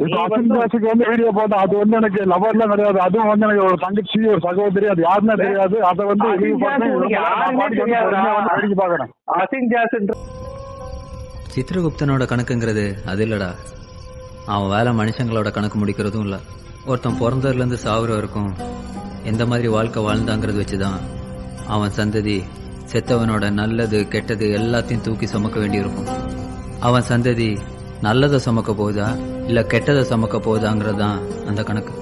இப்ப அசின் தாஸுக்கு வந்து வீடியோ போட்டா அது வந்து எனக்கு லவர்லாம் கிடையாது. அதுவும் வந்து எனக்கு ஒரு தங்கச்சி ஒரு சகோதரி அது யாருன்னா தெரியாது. அதை வந்து பாக்குறேன். அசின் ஜாஸ் சித்ரகுப்தனோட கணக்குங்கிறது அது இல்லடா. அவன் வேலை மனுஷங்களோட கணக்கு முடிக்கிறதும் இல்லை. ஒருத்தன் பிறந்ததுலேருந்து சாகுற வரைக்கும் எந்த மாதிரி வாழ்க்கை வாழ்ந்தாங்கிறது வச்சுதான் அவன் சந்ததி செத்தவனோட நல்லது கெட்டது எல்லாத்தையும் தூக்கி சுமக்க வேண்டியிருக்கும். அவன் சந்ததி நல்லதை சுமக்க போகுதா இல்ல கெட்டதை சுமக்க போகுதாங்கிறது தான் அந்த கணக்கு.